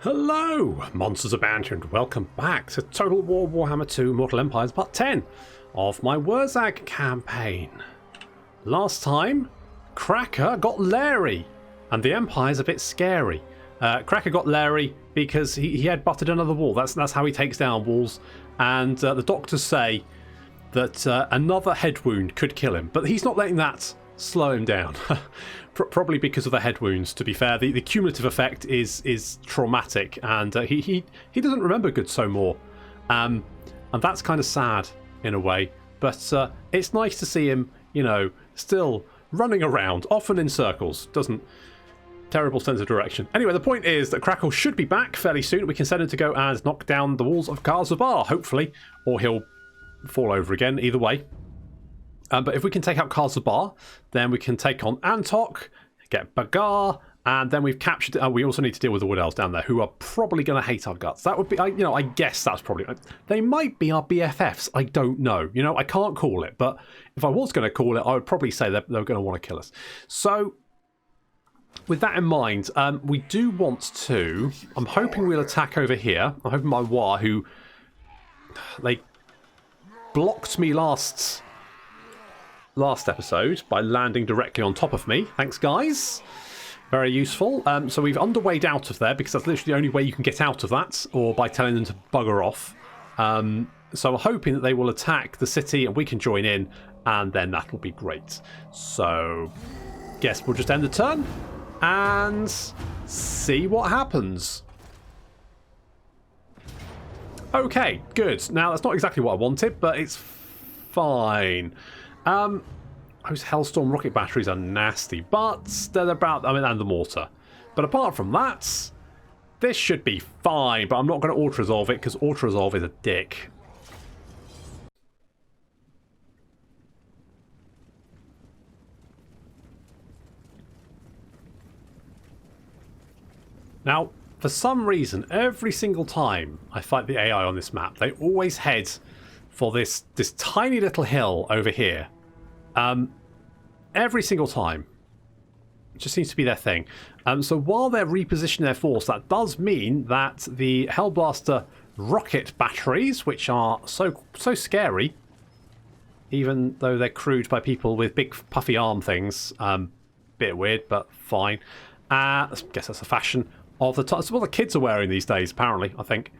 Hello, MonstersAbound, and welcome back to Total War Warhammer 2 Mortal Empires Part 10 of my Wurrzag campaign. Last time, Cracker got Larry, and the Empire's a bit scary. Cracker got Larry because he had butted another wall. That's how he takes down walls, and the doctors say that another head wound could kill him, but he's not letting that slow him down. Probably because of the head wounds, to be fair. The cumulative effect is traumatic, and he doesn't remember good so more. And that's kind of sad in a way, but it's nice to see him, you know, still running around, often in circles. Terrible sense of direction. Anyway, the point is that Crackle should be back fairly soon. We can send him to go and knock down the walls of Karzabar, hopefully, or he'll fall over again, either way. But if we can take out Karzabar, then we can take on Antok, get Bagar, and then we've captured... we also need to deal with the Wood Elves down there, who are probably going to hate our guts. That would be... I guess that's probably... They might be our BFFs. I don't know. You know, I can't call it. But if I was going to call it, I would probably say that they're going to want to kill us. So, with that in mind, we do want to... I'm hoping we'll attack over here. I'm hoping my War, who... They blocked me last episode by landing directly on top of me. Thanks, guys. Very useful. So we've underwayed out of there because that's literally the only way you can get out of that, or by telling them to bugger off. So we're hoping that they will attack the city and we can join in, and then that'll be great. So guess we'll just end the turn and see what happens. Okay, good. Now that's not exactly what I wanted, but it's fine. Those Hellstorm rocket batteries are nasty, but they're about... and the mortar. But apart from that, this should be fine, but I'm not going to auto-resolve it, because auto-resolve is a dick. Now, for some reason, every single time I fight the AI on this map, they always head for this tiny little hill over here. Every single time. It just seems to be their thing. So while they're repositioning their force, that does mean that the Hellblaster rocket batteries, which are so scary, even though they're crewed by people with big puffy arm things, bit weird, but fine. I guess that's a fashion of the time. It's what the kids are wearing these days, apparently, I think.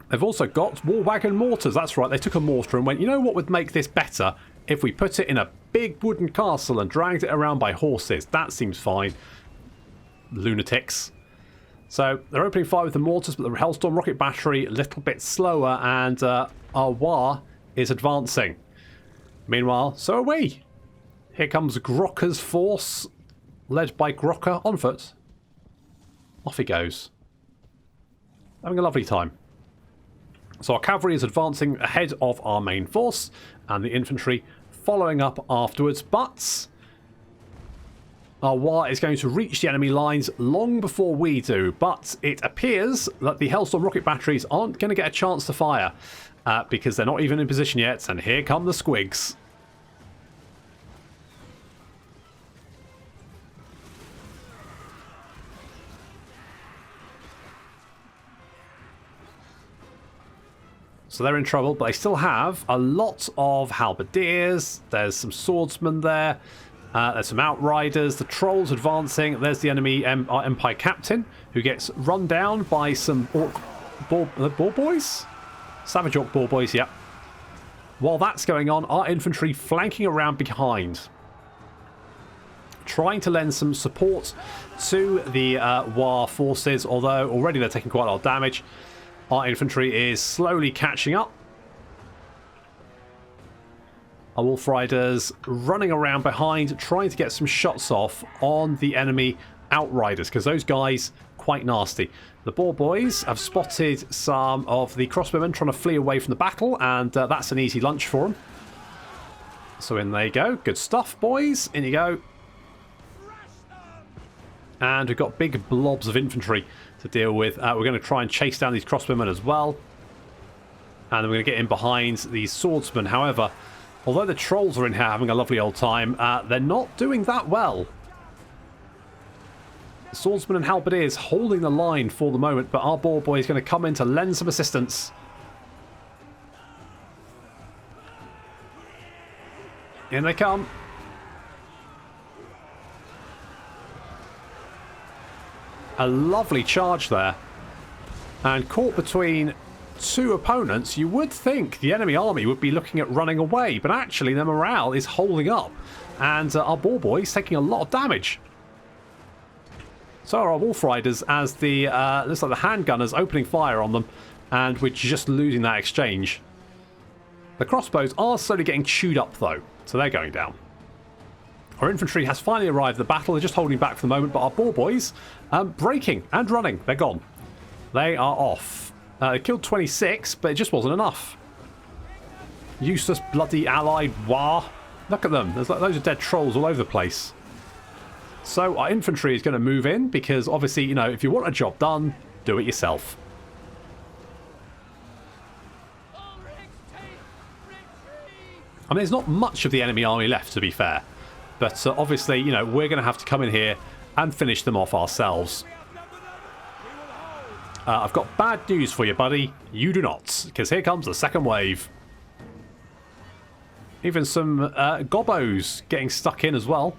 They've also got war wagon mortars. That's right, they took a mortar and went, you know what would make this better? If we put it in a big wooden castle and dragged it around by horses. That seems fine. Lunatics. So they're opening fire with the mortars, but the Hellstorm rocket battery a little bit slower, and our War is advancing. Meanwhile, so are we. Here comes Grokka's force, led by Grokka on foot. Off he goes. Having a lovely time. So our cavalry is advancing ahead of our main force, and the infantry following up afterwards, but our War is going to reach the enemy lines long before we do, but it appears that the Hellstorm rocket batteries aren't going to get a chance to fire, because they're not even in position yet, and here come the squigs. So they're in trouble, but they still have a lot of halberdiers. There's some swordsmen there. There's some outriders. The trolls advancing. There's the enemy our Empire captain, who gets run down by some Orc boar boys? Savage Orc boar boys, yep. While that's going on, our infantry flanking around behind, trying to lend some support to the War forces, although already they're taking quite a lot of damage. Our infantry is slowly catching up. Our Wolf Riders running around behind, trying to get some shots off on the enemy Outriders, because those guys quite nasty. The Boar Boys have spotted some of the crossbowmen trying to flee away from the battle, and that's an easy lunch for them. So in they go. Good stuff, boys. In you go. And we've got big blobs of infantry to deal with. We're going to try and chase down these crossbowmen as well. And then we're going to get in behind these swordsmen. However, although the trolls are in here having a lovely old time, they're not doing that well. Swordsman and Halberdiers holding the line for the moment, but our ball boy is going to come in to lend some assistance. In they come. A lovely charge there. And caught between two opponents, you would think the enemy army would be looking at running away, but actually their morale is holding up. And our ball boy is taking a lot of damage. So are our Wolf Riders, as the looks like the handgunners opening fire on them, and we're just losing that exchange. The crossbows are slowly getting chewed up though, so they're going down. Our infantry has finally arrived at the battle. They're just holding back for the moment, but our ball boys breaking and running. They're gone. They are off. They killed 26, but it just wasn't enough. Useless bloody allied war. Look at them. There's like loads of dead trolls all over the place. So our infantry is going to move in because obviously, you know, if you want a job done, do it yourself. I mean, there's not much of the enemy army left, to be fair. But obviously, you know, we're going to have to come in here and finish them off ourselves. I've got bad news for you, buddy. You do not, because here comes the second wave. Even some gobbos getting stuck in as well.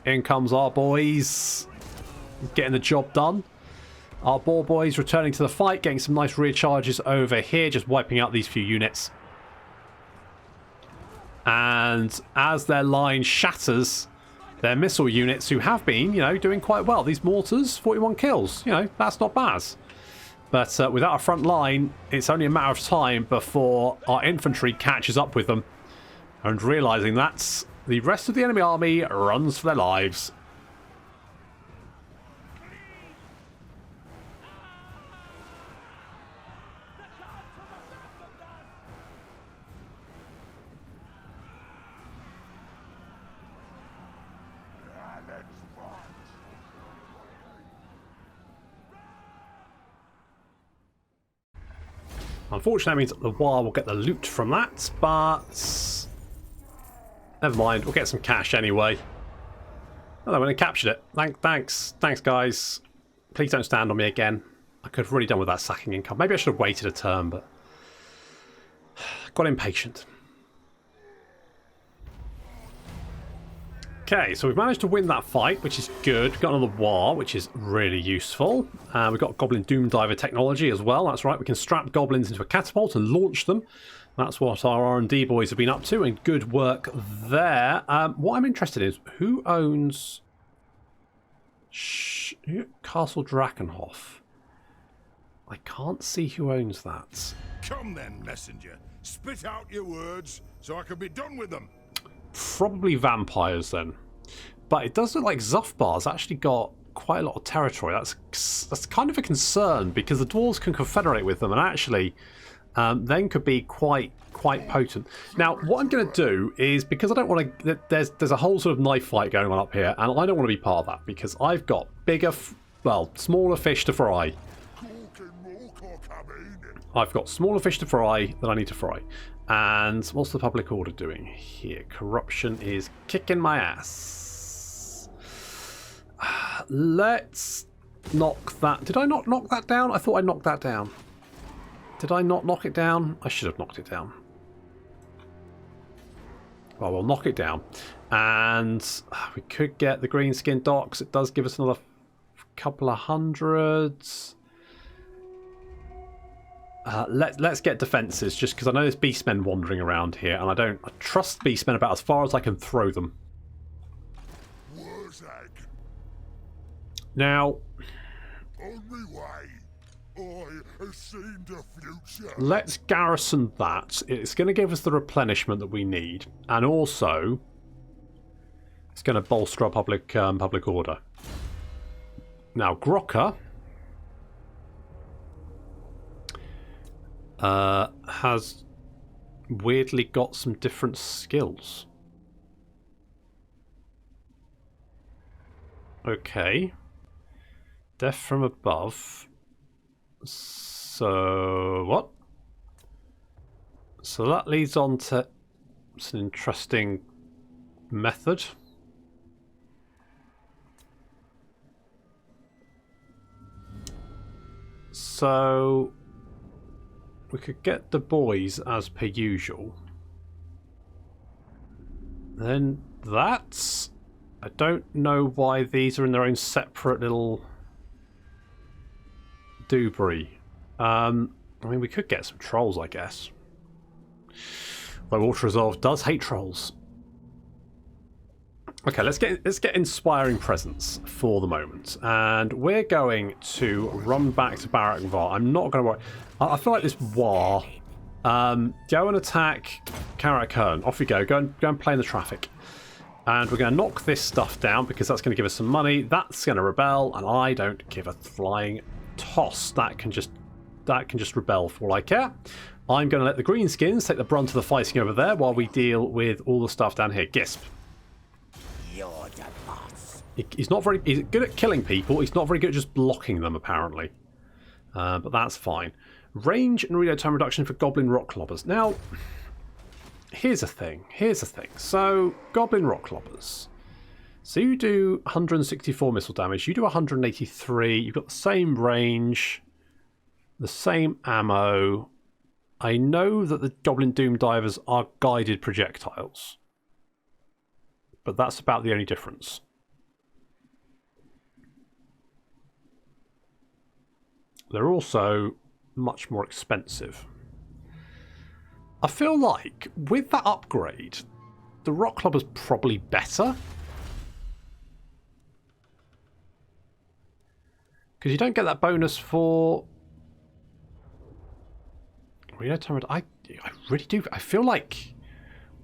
In comes our boys, getting the job done. Our ball boys returning to the fight, getting some nice rear charges over here, just wiping out these few units. And as their line shatters, their missile units, who have been, you know, doing quite well. These mortars, 41 kills, you know, that's not bad. But without a front line, it's only a matter of time before our infantry catches up with them. And realising that the rest of the enemy army runs for their lives. Unfortunately, that means that the War will get the loot from that, but never mind, we'll get some cash anyway. Oh, I went and captured it. Thanks, guys. Please don't stand on me again. I could have really done with that sacking income. Maybe I should have waited a turn, but got impatient. Okay, so we've managed to win that fight, which is good. We've got another war, which is really useful. We've got Goblin Doom Diver technology as well. That's right, we can strap goblins into a catapult and launch them. That's what our R&D boys have been up to, and good work there. What I'm interested in is who owns Castle Drakenhof. I can't see who owns that. Come then, messenger. Spit out your words so I can be done with them. Probably vampires then. But it does look like Zufbar's actually got quite a lot of territory. That's kind of a concern, because the dwarves can confederate with them and actually then could be quite potent. Now, what I'm going to do is, because I don't want to... There's a whole sort of knife fight going on up here, and I don't want to be part of that, because I've got smaller fish to fry. I've got smaller fish to fry that I need to fry. And what's the public order doing here? Corruption is kicking my ass. Let's knock that... Did I not knock that down? I thought I knocked that down. Did I not knock it down? I should have knocked it down. Well, we'll knock it down. And we could get the Greenskin docks. It does give us another couple of hundreds. Let's get defences, just because I know there's beastmen wandering around here, and I trust beastmen about as far as I can throw them. Wurrzag. Now, Only way. I have seen the future. Let's garrison that. It's going to give us the replenishment that we need, and also it's going to bolster our public order. Now, Grocka has weirdly got some different skills. Okay. Death from above. So what? So that leads on to... It's an interesting method. So we could get the boys as per usual. Then that's... I don't know why these are in their own separate little debris. I mean, we could get some trolls, I guess. Though Water Resolve does hate trolls. Okay, let's get inspiring presence for the moment, and we're going to run back to Barak Var. I'm not going to worry. I feel like this War. Go and attack Karak Kern. Off you go. Go and play in the traffic. And we're going to knock this stuff down because that's going to give us some money. That's going to rebel, and I don't give a flying toss. That can just rebel for all I care. I'm going to let the Greenskins take the brunt of the fighting over there while we deal with all the stuff down here. Gisp. You're the boss. He's good at killing people. He's not very good at just blocking them, apparently. But that's fine. Range and reload time reduction for Goblin Rock Lobbers. Now, here's a thing. So, Goblin Rock Lobbers. So you do 164 missile damage. You do 183. You've got the same range, the same ammo. I know that the Goblin Doom Divers are guided projectiles, but that's about the only difference. They're also much more expensive. I feel like with that upgrade, the Rock Clubber's probably better. Because you don't get that bonus for... I really do. I feel like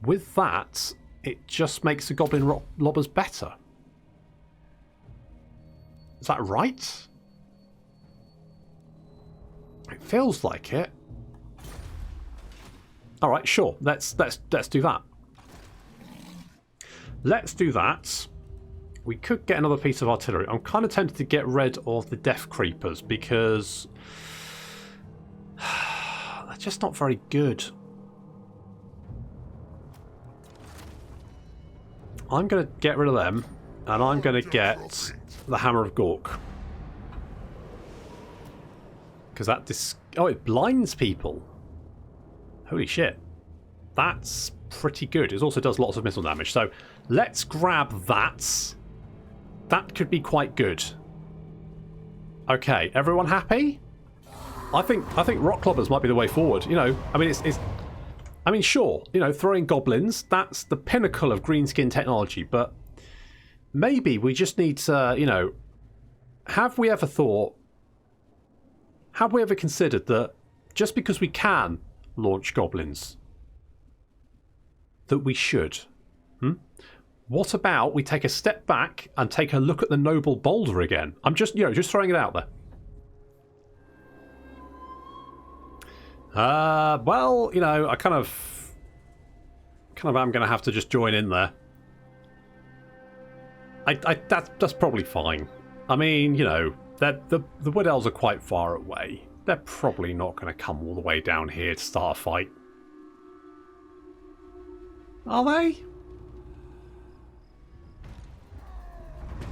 with that, it just makes the Goblin Rock Lobbers better. Is that right? It feels like it. All right, sure. Let's do that. Let's do that. We could get another piece of artillery. I'm kind of tempted to get rid of the Death Creepers because they're just not very good. I'm going to get rid of them, and I'm going to get the Hammer of Gork. Because that it blinds people. Holy shit. That's pretty good. It also does lots of missile damage. So let's grab that. That could be quite good. Okay, everyone happy? I think rock clubbers might be the way forward. You know, I mean, I mean, sure, you know, throwing goblins, that's the pinnacle of greenskin technology, but maybe we just need to, you know, have we ever considered that just because we can launch goblins, that we should? What about we take a step back and take a look at the noble boulder again? I'm just, you know, just throwing it out there. Well, you know, I kind of am going to have to just join in there. That's probably fine. I mean, you know, the Wood Elves are quite far away. They're probably not going to come all the way down here to start a fight. Are they?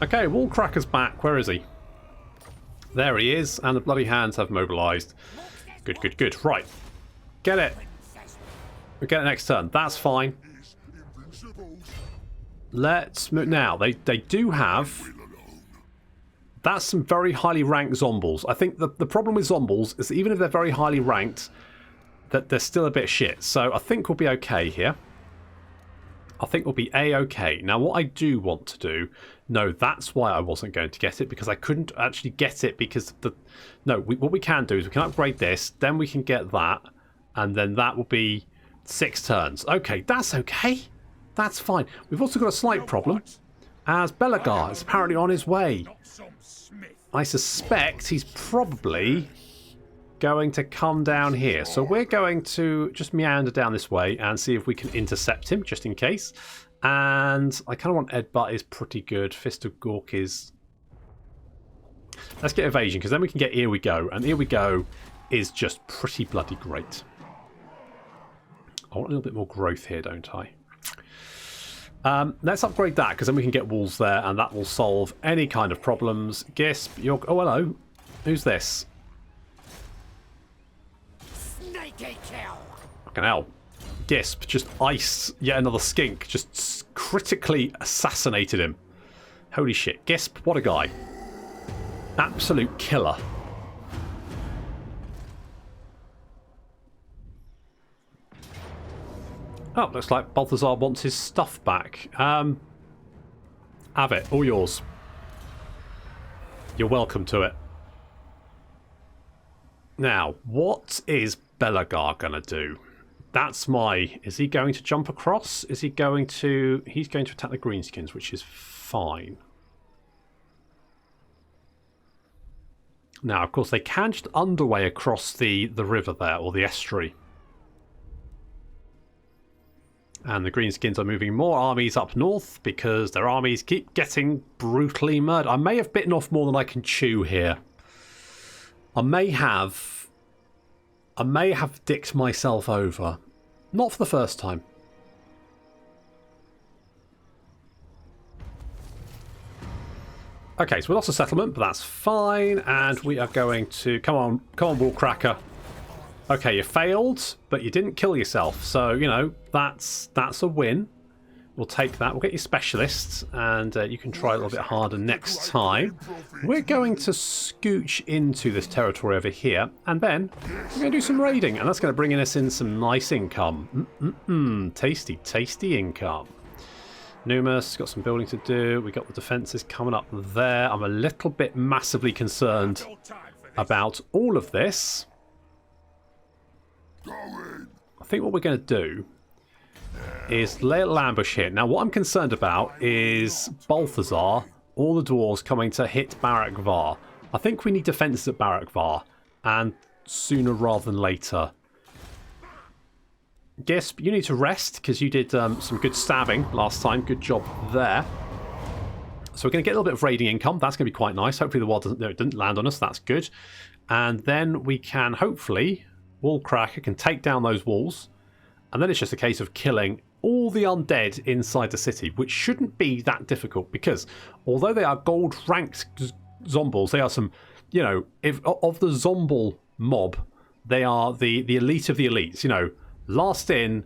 Okay, Wallcracker's back. Where is he? There he is, and the bloody hands have mobilised. Good, good, good. Right. Get it. We'll get it next turn. That's fine. Let's move. Now, they do have... That's some very highly ranked Zombles. I think the problem with Zombles is that even if they're very highly ranked, that they're still a bit shit. So I think we'll be okay here. I think we'll be A-okay. Now, what I do want to do... No, that's why I wasn't going to get it, because I couldn't actually get it because the... No, what we can do is we can upgrade this, then we can get that, and then that will be 6 turns. Okay, that's okay. That's fine. We've also got a slight problem, as Belagar is apparently on his way. I suspect he's probably going to come down here. So we're going to just meander down this way and see if we can intercept him, just in case. And I kind of want Ed Butt is pretty good. Fist of Gork is Let's get evasion, because then we can get Here We Go. And Here We Go is just pretty bloody great. I want a little bit more growth here, don't I? Let's upgrade that, because then we can get walls there, and that will solve any kind of problems. Gisp, you're... Oh, hello. Who's this? Sneaky kill. Fucking hell. Gisp just iced yet another skink. Just critically assassinated him. Holy shit. Gisp, what a guy. Absolute killer. Oh, looks like Balthazar wants his stuff back. Have it. All yours. You're welcome to it. Now, what is Belagar going to do? That's my... Is he going to jump across? Is he going to... He's going to attack the Greenskins, which is fine. Now, of course, they can just underway across the river there, or the estuary. And the Greenskins are moving more armies up north because their armies keep getting brutally murdered. I may have bitten off more than I can chew here. I may have dicked myself over. Not for the first time. Okay, so we lost a settlement, but that's fine. And we are going to... Come on, Wallcracker. Okay, you failed, but you didn't kill yourself. So, you know, that's a win. We'll take that. We'll get your specialists, and you can try a little bit harder next time. We're going to scooch into this territory over here, and then we're going to do some raiding, and that's going to bring us in some nice income. Tasty, tasty income. Numus, got some building to do. We got the defences coming up there. I'm a little bit massively concerned about all of this. I think what we're going to do is lay a little ambush here. Now, what I'm concerned about is Balthazar, all the dwarves coming to hit Barak Var. I think we need defences at Barak Var, and sooner rather than later. Gisp, you need to rest, because you did some good stabbing last time. Good job there. So we're going to get a little bit of raiding income. That's going to be quite nice. Hopefully the wall didn't land on us. That's good. And then we can hopefully... Wallcracker can take down those walls, and then it's just a case of killing all the undead inside the city, which shouldn't be that difficult, because although they are gold ranked zombies, they are some, you know, of the zombie mob, they are the elite of the elites, you know, last in,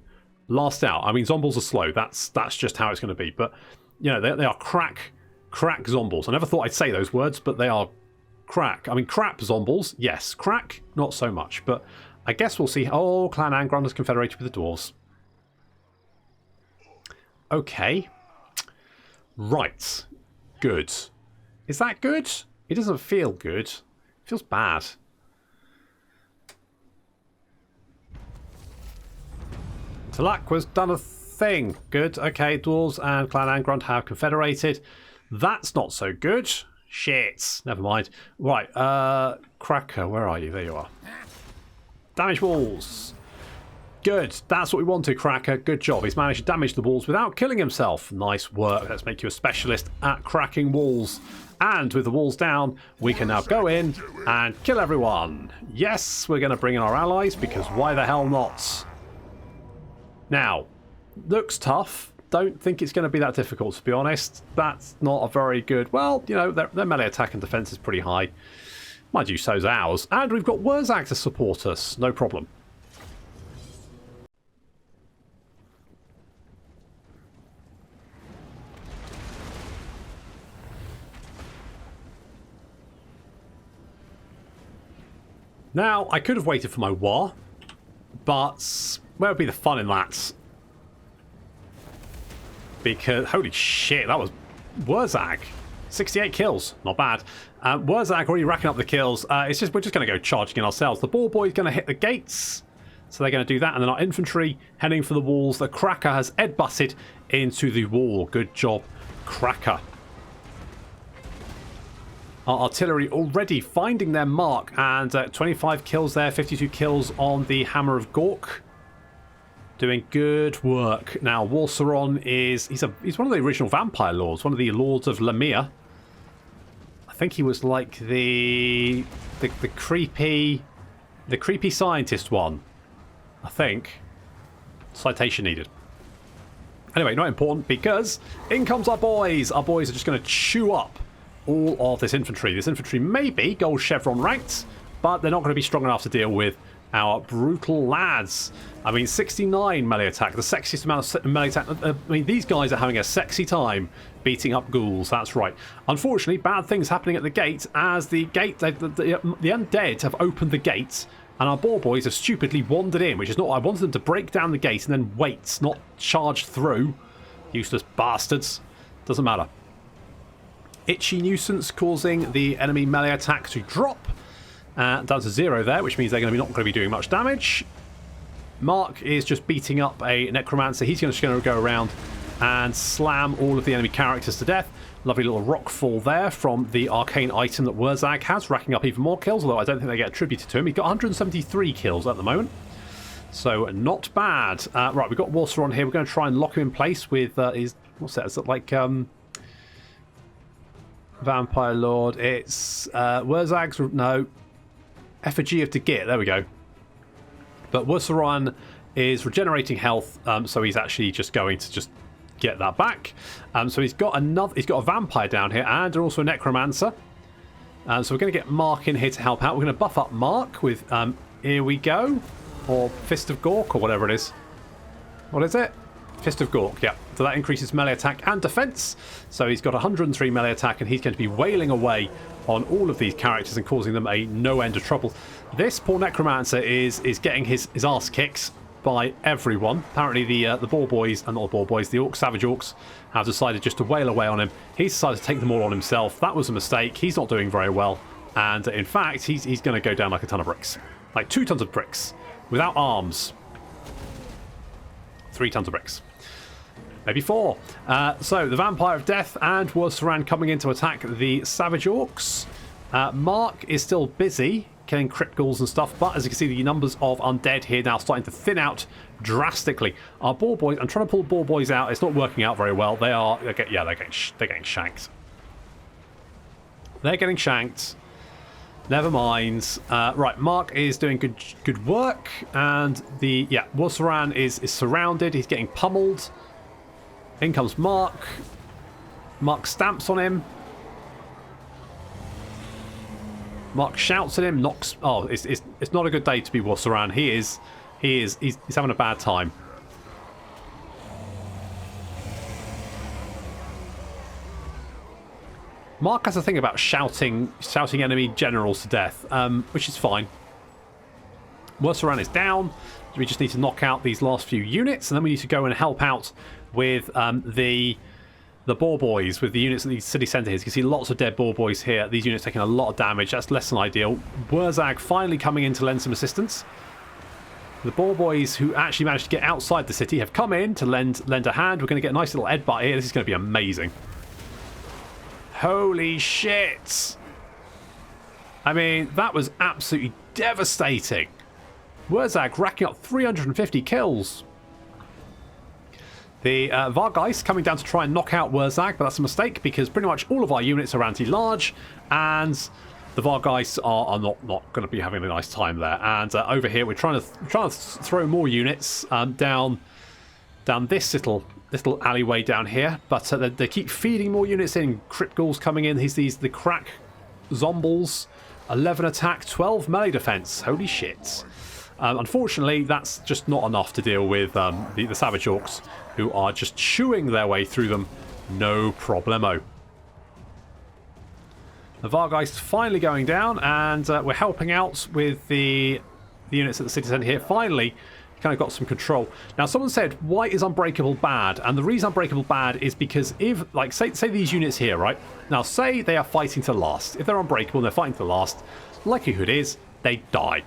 last out. I mean, zombies are slow, that's just how it's going to be, but you know, they are crack zombies. I never thought I'd say those words, but they are crack. I mean, crap zombies, yes, crack not so much, but I guess we'll see. Oh, Clan Angron is confederated with the dwarves. Okay. Right. Good. Is that good? It doesn't feel good. It feels bad. Talakwa's done a thing. Good. Okay, dwarves and Clan Angron have confederated. That's not so good. Shit. Never mind. Right. Cracker, where are you? There you are. Damage walls. Good. That's what we wanted, Cracker. Good job. He's managed to damage the walls without killing himself. Nice work. Let's make you a specialist at cracking walls. And with the walls down, we can now go in and kill everyone. Yes, we're going to bring in our allies, because why the hell not? Now, looks tough. Don't think it's going to be that difficult, to be honest. That's not a very good... Well, you know, their melee attack and defense is pretty high. Mind you, so's ours. And we've got Wurrzag to support us. No problem. Now, I could have waited for my war, but where would be the fun in that? Because, holy shit, that was Wurrzag. 68 kills, not bad. Wurrzag already racking up the kills. We're just going to go charging in ourselves. The ball boy's going to hit the gates, so they're going to do that. And then our infantry heading for the walls. The Cracker has head-butted into the wall. Good job, Cracker. Our artillery already finding their mark, and 25 kills there, 52 kills on the Hammer of Gork. Doing good work. Now, Warsaron is... He's one of the original vampire lords, one of the lords of Lemire. I think he was like the creepy scientist one. I think. Citation needed. Anyway, not important because in comes our boys. Our boys are just going to chew up all of this infantry. This infantry may be gold chevron ranked, but they're not going to be strong enough to deal with our brutal lads. I mean, 69 melee attack, the sexiest amount of melee attack. I mean, these guys are having a sexy time beating up ghouls. That's right. Unfortunately, bad things happening at the gate as the undead have opened the gate. And our boar boys have stupidly wandered in, which is not what I wanted them to break down the gate and then wait, not charge through. Useless bastards. Doesn't matter. Itchy nuisance causing the enemy melee attack to drop. Down to 0 there, which means they're not going to be doing much damage. Mark is just beating up a necromancer. He's just going to go around and slam all of the enemy characters to death. Lovely little rock fall there from the arcane item that Wurrzag has, racking up even more kills, although I don't think they get attributed to him. He's got 173 kills at the moment, so not bad. Right, we've got Walser on here. We're going to try and lock him in place with his... What's that? Is it like... Vampire Lord. It's Wurzag's... No. Effigy of Degit. There we go. But Wursaran is regenerating health, so he's actually just going to just get that back. So he's got a vampire down here and also a necromancer. So we're going to get Mark in here to help out. We're going to buff up Mark with here we go, or Fist of Gork, or whatever it is. What is it? Fist of Gork, yeah. So that increases melee attack and defense. So he's got 103 melee attack, and he's going to be wailing away on all of these characters and causing them a no end of trouble. This poor necromancer is getting his ass kicked by everyone. Apparently the boar boys, and not the boar boys, the orcs, savage orcs, have decided just to wail away on him. He's decided to take them all on himself. That was a mistake. He's not doing very well, and in fact he's going to go down like a ton of bricks, like 2 tons of bricks without arms. 3 tons of bricks, maybe 4. So the Vampire of Death and Wursaran coming in to attack the savage orcs. Mark is still busy killing crypt ghouls and stuff, but as you can see, the numbers of undead here now starting to thin out drastically. Our boar boys, I'm trying to pull boar boys out. It's not working out very well. They're getting shanked. They're getting shanked. Never mind. Right, Mark is doing good work, and the Wursaran is surrounded. He's getting pummeled. In comes Mark. Mark stamps on him. Mark shouts at him, knocks... Oh, it's not a good day to be Wursaran. He's having a bad time. Mark has a thing about shouting enemy generals to death, which is fine. Wursaran is down. We just need to knock out these last few units, and then we need to go and help out with the boar boys, with the units at the city centre here. You can see lots of dead boar boys here. These units taking a lot of damage. That's less than ideal. Wurrzag finally coming in to lend some assistance. The boar boys, who actually managed to get outside the city, have come in to lend a hand. We're going to get a nice little headbutt here. This is going to be amazing. Holy shit! I mean, that was absolutely devastating. Wurrzag racking up 350 kills. The Vargeist coming down to try and knock out Wurrzag, but that's a mistake because pretty much all of our units are anti-large, and the Vargeists are not going to be having a nice time there. And over here, we're trying to throw more units down this little alleyway down here, but they keep feeding more units in. Crypt ghouls coming in. The crack zombles. 11 attack, 12 melee defense. Holy shit. Unfortunately, that's just not enough to deal with the savage orcs, who are just chewing their way through them. No problemo. The Vargeist finally going down, and we're helping out with the units at the city centre here. Finally, kind of got some control. Now, someone said, why is Unbreakable bad? And the reason Unbreakable bad is because if, like, say these units here, right? Now, say they are fighting to last. If they're unbreakable and they're fighting to last, likelihood is they die.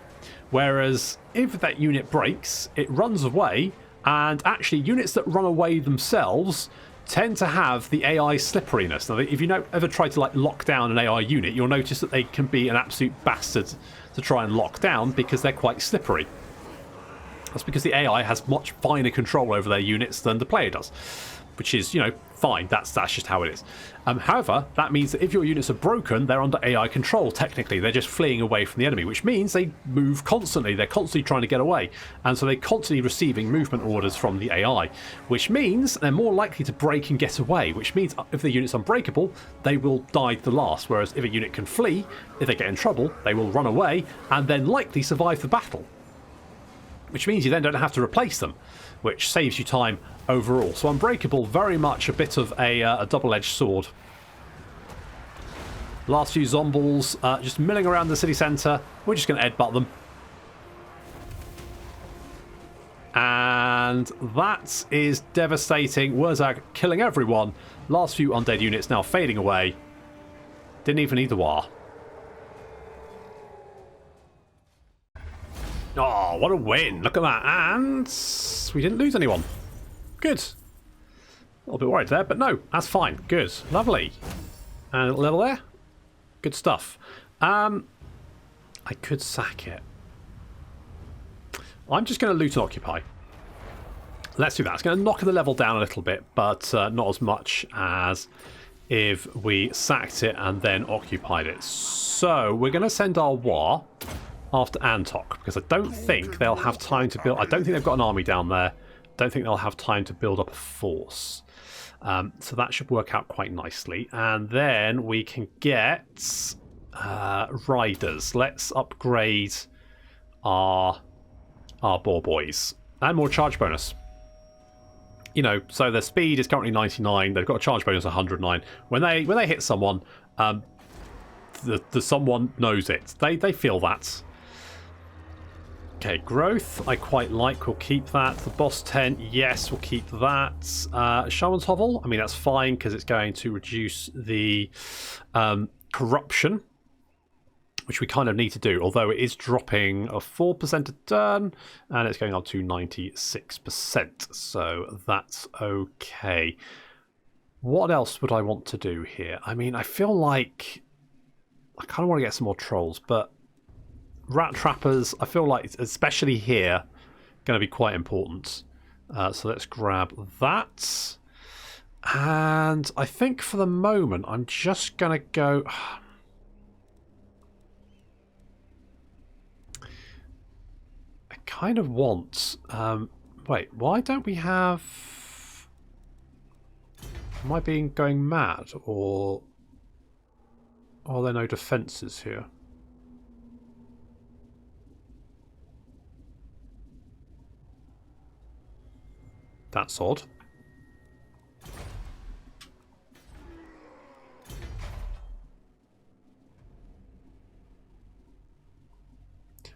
Whereas if that unit breaks, it runs away, and actually units that run away themselves tend to have the AI slipperiness. Now, if you ever try to lock down an AI unit, you'll notice that they can be an absolute bastard to try and lock down because they're quite slippery. That's because the AI has much finer control over their units than the player does. which is, you know, fine. That's just how it is. However, that means that if your units are broken, they're under AI control, technically. They're just fleeing away from the enemy, which means they move constantly. They're constantly trying to get away. And so they're constantly receiving movement orders from the AI, which means they're more likely to break and get away, which means if the unit's unbreakable, they will die the last. Whereas if a unit can flee, if they get in trouble, they will run away and then likely survive the battle. Which means you then don't have to replace them, which saves you time overall. So Unbreakable, very much a bit of a double-edged sword. Last few zombies just milling around the city centre. We're just going to headbutt them. And that is devastating. Wurrzag killing everyone. Last few undead units now fading away. Didn't even need the war. Oh, what a win. Look at that. And we didn't lose anyone. Good. A little bit worried there, but no, that's fine. Good. Lovely. And a little level there. Good stuff. I could sack it. I'm just going to loot and occupy. Let's do that. It's going to knock the level down a little bit, but not as much as if we sacked it and then occupied it. So we're going to send our war after Antok, because I don't think they'll have time to build... I don't think they've got an army down there. Don't think they'll have time to build up a force. So that should work out quite nicely. And then we can get riders. Let's upgrade our boar boys. And more charge bonus. You know, so their speed is currently 99. They've got a charge bonus of 109. When they hit someone, the someone knows it. They feel that. Okay, growth, I quite like. We'll keep that. The boss tent, yes, we'll keep that. Shaman's Hovel, I mean, that's fine because it's going to reduce the corruption, which we kind of need to do, although it is dropping a 4% a turn, and it's going up to 96%, so that's okay. What else would I want to do here? I mean, I feel like I kind of want to get some more trolls, but rat trappers, I feel like, especially here, going to be quite important. So let's grab that. And I think for the moment, I'm just going to go... I kind of want... wait, why don't we have... Am I going mad? Or are there no defences here? That's odd.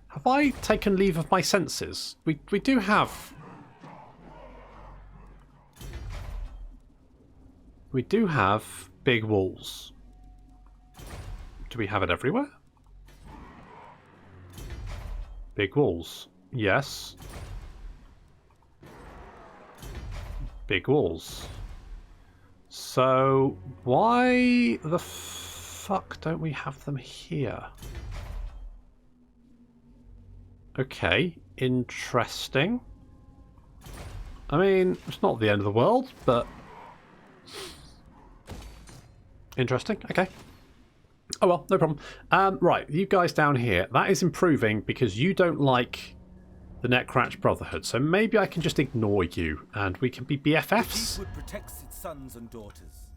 Have I taken leave of my senses? We do have... We do have big walls. Do we have it everywhere? Big walls. Yes. Big walls. So why the fuck don't we have them here? Okay, interesting. I mean, it's not the end of the world, but interesting. Okay. Oh well, no problem. Right, you guys down here. That is improving because you don't like the Necratch Brotherhood, so maybe I can just ignore you and we can be BFFs. Would protect its sons and daughters.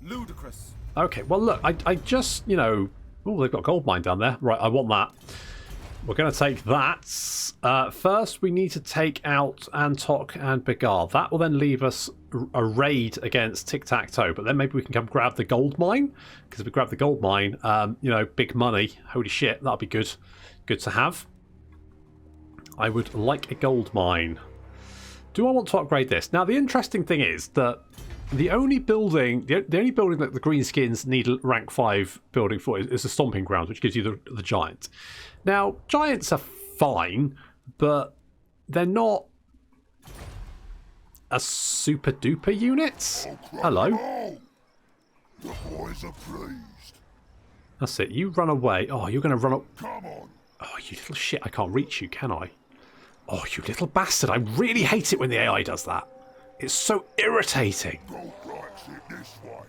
Ludicrous. Okay, well look, I just, you know... Oh, they've got a gold mine down there. Right, I want that. We're going to take that. First, we need to take out Antok and Begar. That will then leave us a raid against Tic-Tac-Toe, but then maybe we can come grab the gold mine, because if we grab the gold mine, you know, big money. Holy shit, that'll be good. Good to have. I would like a gold mine. Do I want to upgrade this? Now, the interesting thing is that the only building, the only building that the Greenskins need rank 5 building for is the Stomping Grounds, which gives you the Giant. Now, Giants are fine, but they're not a super duper unit. Hello. The boys are pleased. That's it. You run away. Oh, you're going to run up. Come on. Oh, you little shit. I can't reach you, can I? Oh, you little bastard. I really hate it when the AI does that. It's so irritating. Go right it this way.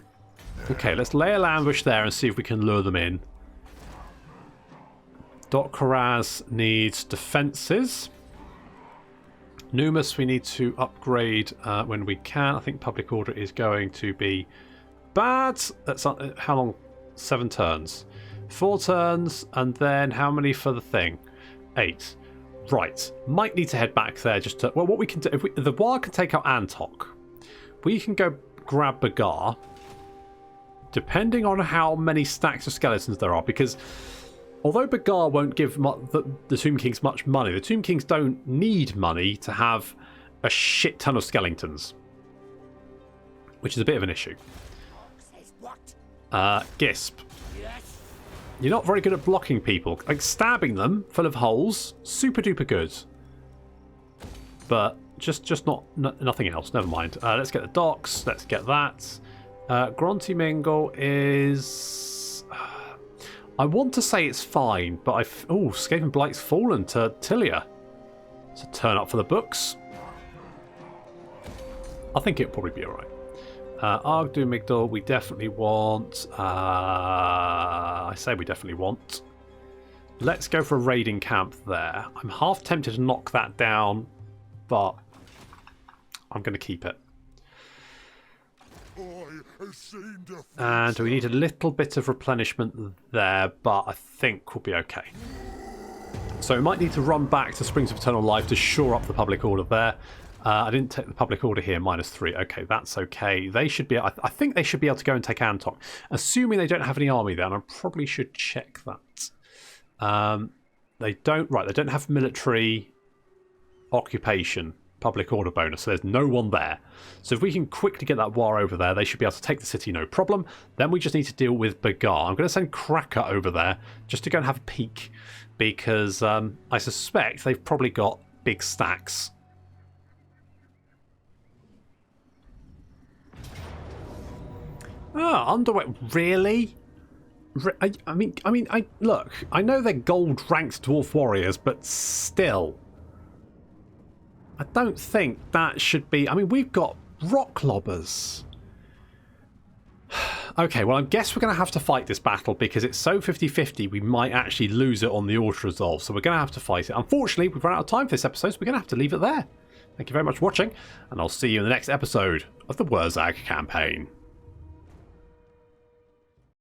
Okay, let's lay an ambush there and see if we can lure them in. Dot Karaz needs defences. Numus we need to upgrade when we can. I think public order is going to be bad. That's how long? 7 turns. 4 turns, and then how many for the thing? 8. Right. Might need to head back there just to... Well, what we can do... If the War can take out Antok. We can go grab Bagar. Depending on how many stacks of skeletons there are, because although Bagar won't give the Tomb Kings much money, the Tomb Kings don't need money to have a shit ton of skeletons, which is a bit of an issue. Gisp. Yes. You're not very good at blocking people. Like stabbing them full of holes, super duper good. But just nothing else. Never mind. Let's get the docks. Let's get that. Gronty Mingle is... I want to say it's fine, but oh, Skaven Blight's fallen to Tilia. So turn up for the books. I think it'll probably be alright. Argdu Migdal, we definitely want. I say we definitely want. Let's go for a raiding camp there. I'm half tempted to knock that down, but I'm going to keep it. And we need a little bit of replenishment there, but I think we'll be okay. So we might need to run back to Springs of Eternal Life to shore up the public order there. I didn't take the public order here, -3. Okay, that's okay. They should be... I think they should be able to go and take Antok. Assuming they don't have any army there, and I probably should check that. They don't... Right, they don't have military occupation public order bonus, so there's no one there. So if we can quickly get that war over there, they should be able to take the city, no problem. Then we just need to deal with Bagar. I'm going to send Cracker over there just to go and have a peek, because I suspect they've probably got big stacks. Oh, underweight, really? I mean, look, I know they're gold ranked dwarf warriors, but still, I don't think that should be. I mean, we've got rock lobbers. Okay, well, I guess we're going to have to fight this battle because it's so 50-50. We might actually lose it on the auto resolve, so we're going to have to fight it. Unfortunately, we've run out of time for this episode, so we're going to have to leave it there. Thank you very much for watching, and I'll see you in the next episode of the Wurrzag Campaign.